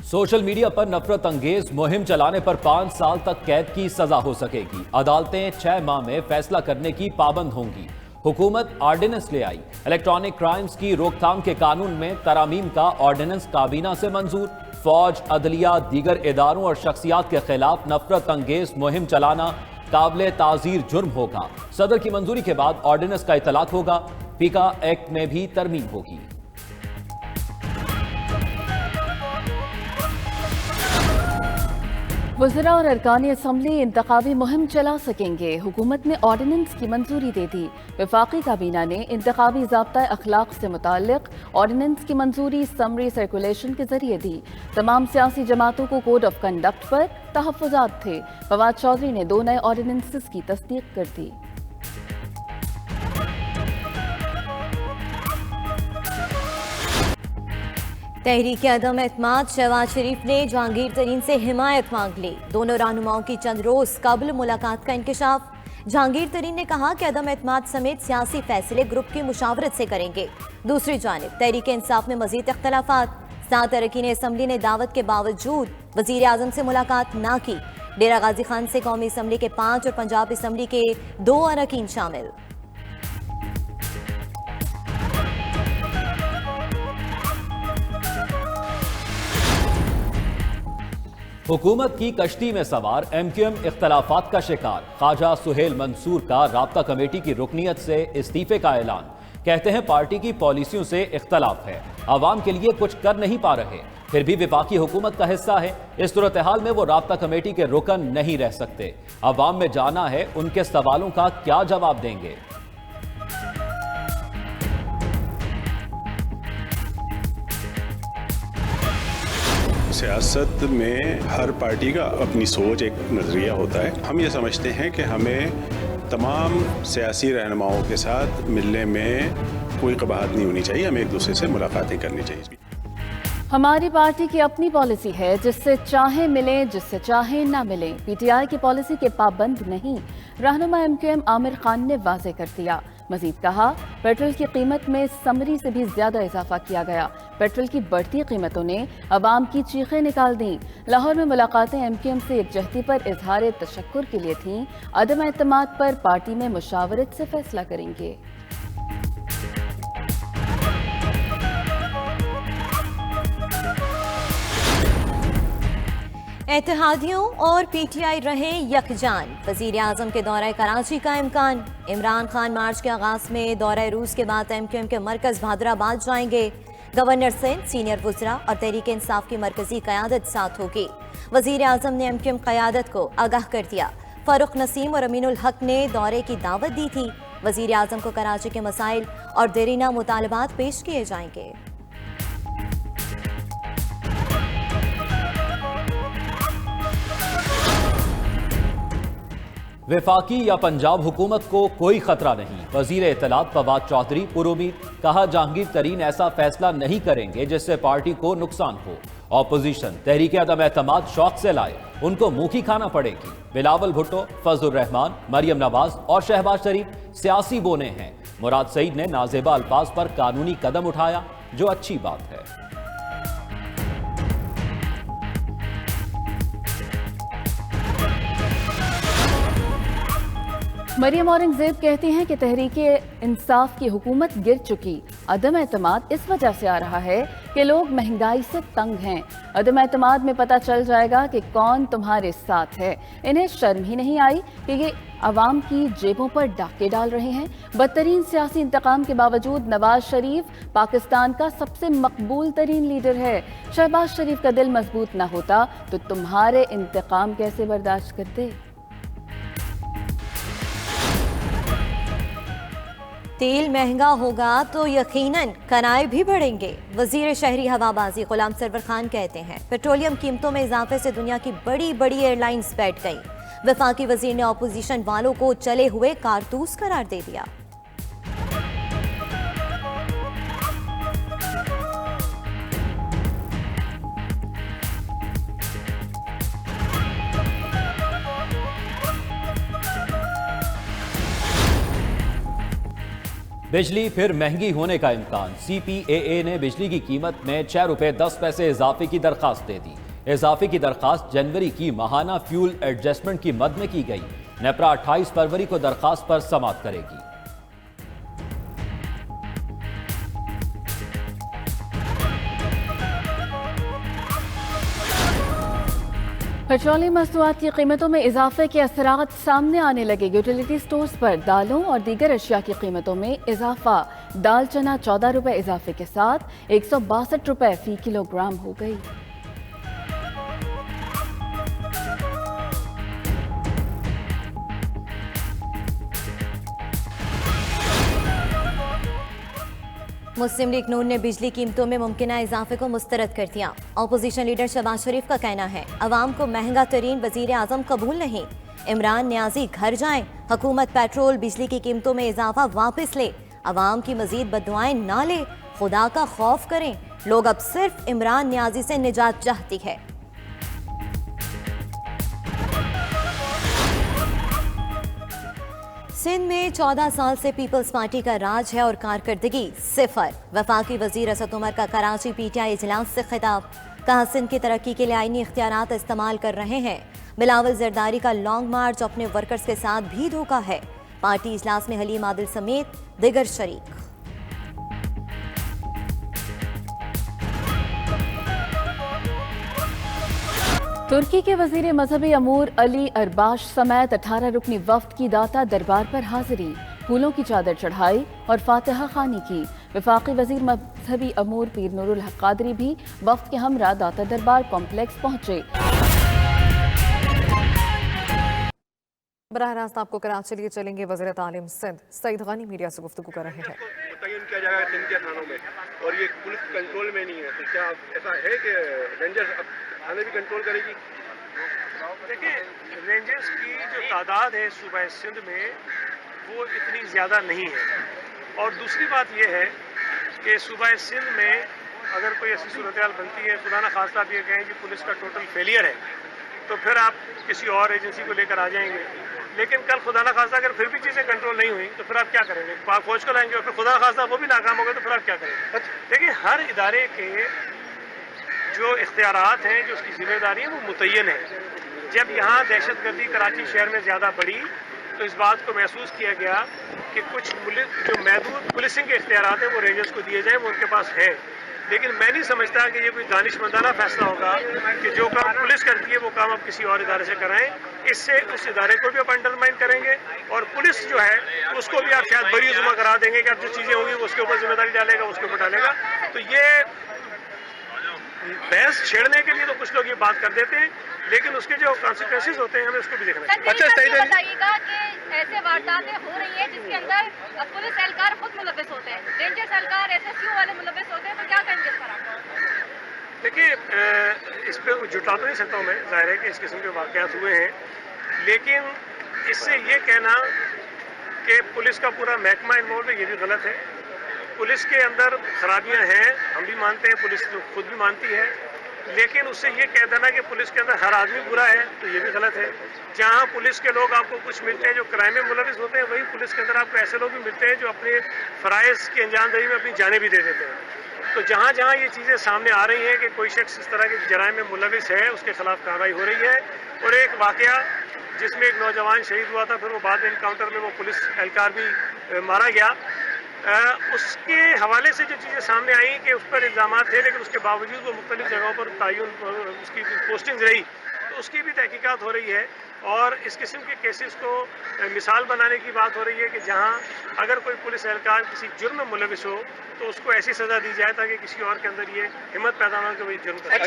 Social media पर नफरत अंगेज मुहिम चलाने पर 5 साल तक कैद की सजा हो सकेगी। अदालतें 6 माह में फैसला करने की पाबंद होंगी। हुकूमत ऑर्डिनेंस ले आई। इलेक्ट्रॉनिक क्राइम्स की रोकथाम के कानून में तरामीम का ऑर्डिनेंस काबीना से मंजूर। फौज, अदलिया, दीगर इदारों और शख्सियात के खिलाफ नफरत अंगेज मुहिम चलाना काबिल ताजीर जुर्म होगा। सदर की मंजूरी के बाद ऑर्डिनेंस का इतलाक होगा। पीका एक्ट में भी तरमीम होगी। वज़रा और अरकान असम्बली इंतखाबी मुहिम चला सकेंगे। हुकूमत ने ऑर्डिनेंस की मंजूरी दे दी। वफाकी काबीना ने इंतखाबी ज़ाब्ता अखलाक से मुताल्लिक ऑर्डिनेंस की मंजूरी समरी सर्कुलेशन के जरिए दी। तमाम सियासी जमातों को कोड ऑफ कंडक्ट पर तहफ़्फ़ुज़ात थे। फवाद चौधरी ने 2 नए ऑर्डिनेंसेस की तस्दीक कर दी। तहरीक अदम एतमाद शहबाज शरीफ ने जहांगीर तरीन से हिमायत मांग ली। दोनों रहनुमाओं की चंद रोज कबल मुलाकात का इंकशाफ। जहांगीर तरीन ने कहा कि अदम एतमाद समेत सियासी फैसले ग्रुप की मुशावरत से करेंगे। दूसरी जानिब तहरीक इंसाफ में मजीद इख्तलाफात। 7 अरकान असम्बली ने दावत के बावजूद वजीर आजम से मुलाकात ना की। डेरा गाजी खान से कौमी असम्बली के 5 और पंजाब असम्बली के 2 अरकान शामिल। हुकूमत की कश्ती में सवार MQM इख्तलाफात का शिकार। ख्वाजा सुहेल मंसूर का राब्ता कमेटी की रुकनीयत से इस्तीफे का ऐलान। कहते हैं पार्टी की पॉलिसियों से इख्तलाफ है, आवाम के लिए कुछ कर नहीं पा रहे, फिर भी विफाकी हुकूमत का हिस्सा है। इस सूरत हाल में वो राब्ता कमेटी के रुकन नहीं रह सकते। आवाम में जाना है उनके सवालों का क्या जवाब देंगे। सियासत में हर पार्टी का अपनी सोच, एक नज़रिया होता है। हम ये समझते हैं कि हमें तमाम सियासी रहनुमाओं के साथ मिलने में कोई कबाहत नहीं होनी चाहिए। हमें एक दूसरे से मुलाकातें करनी चाहिए। हमारी पार्टी की अपनी पॉलिसी है, जिससे चाहे मिलें, जिससे चाहे ना मिलें। PTI की पॉलिसी के पाबंद नहीं, रहनुमा MQM आमिर खान ने वाजे कर दिया। मजीद कहा, पेट्रोल की कीमत में समरी से भी ज्यादा इजाफा किया गया। पेट्रोल की बढ़ती कीमतों ने अवाम की चीखें निकाल दी। लाहौर में मुलाकातें MQM से एकजहती पर इजहार तशक्कुर के लिए थीं। अदम एतमाद पर पार्टी में मुशावरत से फैसला करेंगे। इत्तेहादियों और PTI रहे यकजान। वजीर आजम के दौरे कराची का इम्कान। इमरान खान मार्च के आगाज में दौरे रूस के बाद MQM के मरकज भादराबाद जाएंगे। गवर्नर सिंध, सीनियर वज़रा और तहरीक इंसाफ की मरकजी क़यादत साथ होगी। वजीर आजम ने MQM क़यादत को आगाह कर दिया। फारूक नसीम और अमीनुल हक ने दौरे की दावत दी थी। वजीर आजम को कराची के मसाइल और देरीना मुतालबात पेश किए जाएंगे। वफाकी या पंजाब हुकूमत को कोई खतरा नहीं। वजीर इत्तलात फवाद चौधरी पुरुमीद। कहा, जहांगीर तरीन ऐसा फैसला नहीं करेंगे जिससे पार्टी को नुकसान हो। ऑपोजिशन तहरीक अदम एतमाद शौक से लाए, उनको मुंह की खाना पड़ेगी। बिलावल भुट्टो, फजलुर रहमान, मरियम नवाज और शहबाज शरीफ सियासी बोने हैं। मुराद सईद ने नाजेबा अल्फाज पर कानूनी कदम उठाया, जो अच्छी बात है। मरियम औरंगजेब कहती हैं कि तहरीक इंसाफ की हुकूमत गिर चुकी। अदम एतमाद इस वजह से आ रहा है कि लोग महंगाई से तंग हैं। अदम एतमाद में पता चल जाएगा कि कौन तुम्हारे साथ है। इन्हें शर्म ही नहीं आई कि ये अवाम की जेबों पर डाके डाल रहे हैं। बदतरीन सियासी इंतकाम के बावजूद नवाज शरीफ पाकिस्तान का सबसे मकबूल तरीन लीडर है। शहबाज शरीफ का दिल मजबूत ना होता तो तुम्हारे इंतकाम कैसे बर्दाश्त करते। तेल महंगा होगा तो यकीनन किराए भी बढ़ेंगे। वजीर शहरी हवाबाजी गुलाम सरवर खान कहते हैं, पेट्रोलियम कीमतों में इजाफे से दुनिया की बड़ी बड़ी एयरलाइंस बैठ गईं। वफाकी वजीर ने अपोजिशन वालों को चले हुए कारतूस करार दे दिया। बिजली फिर महंगी होने का इम्कान। CPAA ने बिजली की कीमत में 6 रुपए 10 पैसे इजाफे की दरखास्त दे दी। इजाफे की दरखास्त जनवरी की माहाना फ्यूल एडजस्टमेंट की मद में की गई। नेपरा 28 फरवरी को दरखास्त पर समाअत करेगी। पेट्रोलियम मसनूआत की कीमतों में इजाफे के असरात सामने आने लगे। यूटिलिटी स्टोर्स पर दालों और दीगर अशिया की कीमतों में इजाफा। दाल चना 14 रुपए इजाफे के साथ 162 रुपए फी किलोग्राम हो गई। मुस्लिम लीग नून ने बिजली कीमतों में मुमकिना इजाफे को मुस्तरद कर दिया। अपोजिशन लीडर शहबाज शरीफ का कहना है अवाम को महंगा तरीन वजीर आजम कबूल नहीं। इमरान न्याजी घर जाएं, हुकूमत पेट्रोल बिजली की कीमतों में इजाफा वापस ले, अवाम की मजीद बददुआएं ना ले, खुदा का खौफ करें। लोग अब सिर्फ इमरान न्याजी से निजात चाहती है। सिंध में 14 साल से पीपल्स पार्टी का राज है और कारकर्दगी सिफर। वफाकी वजीर असद उमर का कराची PTI इजलास से खिताब। कहा सिंध की तरक्की के लिए आईनी इख्तियारात इस्तेमाल कर रहे हैं। बिलावल जरदारी का लॉन्ग मार्च अपने वर्कर्स के साथ भी धोखा है। पार्टी इजलास में हलीम आदिल समेत दिगर शरीक। तुर्की के वजीर मजहबी अमूर अली अरबाश समेत 18 रुकनी वफ्द की दाता दरबार पर हाजिरी। फूलों की चादर चढ़ाई और फातिहा खानी की। वफाकी वजीर मजहबी अमूर पीर नूरुल हक कादरी भी वफ्द के हमरा दाता दरबार कॉम्प्लेक्स पहुंचे। बराह रास्त आपको कराची लिए चलेंगे वज़ीर तालीम सिंध सईद गनी मीडिया से गुफ्तगू कर रहे हैं। मुतय्यन किया जाएगा सिंध के थानों में और ये पुलिस कंट्रोल में नहीं है, तो क्या ऐसा है कि रेंजर्स अब थाने भी कंट्रोल करेगी? देखिए, रेंजर्स की जो तादाद है सूबा सिंध में वो इतनी ज़्यादा नहीं है। और दूसरी बात यह है कि सूबा सिंध में अगर कोई ऐसी सूरत हाल बनती है, खुदा न खास्ता आप ये कहें कि पुलिस का टोटल फेलियर है, तो फिर आप किसी और एजेंसी को लेकर आ जाएंगे। लेकिन कल खुदा न खास्ता अगर फिर भी चीज़ें कंट्रोल नहीं हुई तो फिर आप क्या करेंगे? पाक फौज को लाएंगे और फिर खुदा न खास्ता वो भी नाकाम हो गए तो फिर आप क्या करेंगे? देखिए, हर इदारे के जो इख्तियारात हैं, जो उसकी जिम्मेदारी है, वो मुतय्यन है। जब यहाँ दहशतगर्दी कराची शहर में ज़्यादा बढ़ी तो इस बात को महसूस किया गया कि कुछ जो महदूद पुलिसिंग के इख्तियारात हैं वो रेंजर्स को दिए जाएँ, वो उनके पास है। लेकिन मैं नहीं समझता कि ये कोई दानिशमंदाना फैसला होगा कि जो काम पुलिस करती है वो काम आप किसी और इदारे से कराएं। इससे उस इदारे को भी आप अंडरमाइन करेंगे और पुलिस जो है उसको भी आप शायद बरी जुमा करा देंगे कि अब जो चीज़ें होंगी उसके ऊपर जिम्मेदारी डालेगा, उसके ऊपर डालेगा। तो ये बहस छेड़ने के लिए तो कुछ लोग ये बात कर देते हैं, लेकिन उसके जो कॉन्सिक्वेंसेस होते हैं हमें उसको भी देखना चाहिए। अच्छा, बताइएगा कि ऐसे वारदातें हो रही हैं जिसके अंदर पुलिस एहलकार खुद मुलव्विस होते हैं, रेंजर्स एहलकार SSU वाले मुलव्विस होते हैं, तो क्या कहेंगे इस पर? देखिए, इस पर जुटा तो नहीं सकता हूँ मैं, जाहिर है कि इस किस्म के वाक़यात हुए हैं, लेकिन इससे ये कहना कि पुलिस का पूरा महकमा इन्वॉल्व है, ये भी गलत है। पुलिस के अंदर खराबियां हैं, हम भी मानते हैं, पुलिस तो खुद भी मानती है, लेकिन उससे ये कह देना कि पुलिस के अंदर हर आदमी बुरा है तो ये भी गलत है। जहां पुलिस के लोग आपको कुछ मिलते हैं जो क्राइम में मुलविस होते हैं, वहीं पुलिस के अंदर आपको ऐसे लोग भी मिलते हैं जो अपने फ़राइज़ की अंजामदही में अपनी जानें भी दे देते हैं। तो जहाँ जहाँ ये चीज़ें सामने आ रही हैं कि कोई शख्स इस तरह के जराइम में मुलविस है, उसके खिलाफ कार्रवाई हो रही है। और एक वाक़या जिसमें एक नौजवान शहीद हुआ था, फिर वो बाद में इनकाउंटर में वो पुलिस एहलकार भी मारा गया, उसके हवाले से जो चीज़ें सामने आई कि उस पर इल्ज़ाम थे, लेकिन उसके बावजूद वो मुख्तलिफ जगहों पर तयन उसकी पोस्टिंग रही, तो उसकी भी तहकीकात हो रही है। और इस किस्म के केसेस को मिसाल बनाने की बात हो रही है कि जहां अगर कोई पुलिस एहलकार किसी जुर्म में मुलविस हो तो उसको ऐसी सज़ा दी जाए ताकि किसी और के अंदर ये हिम्मत पैदा ना हो कि वही जुर्म करे।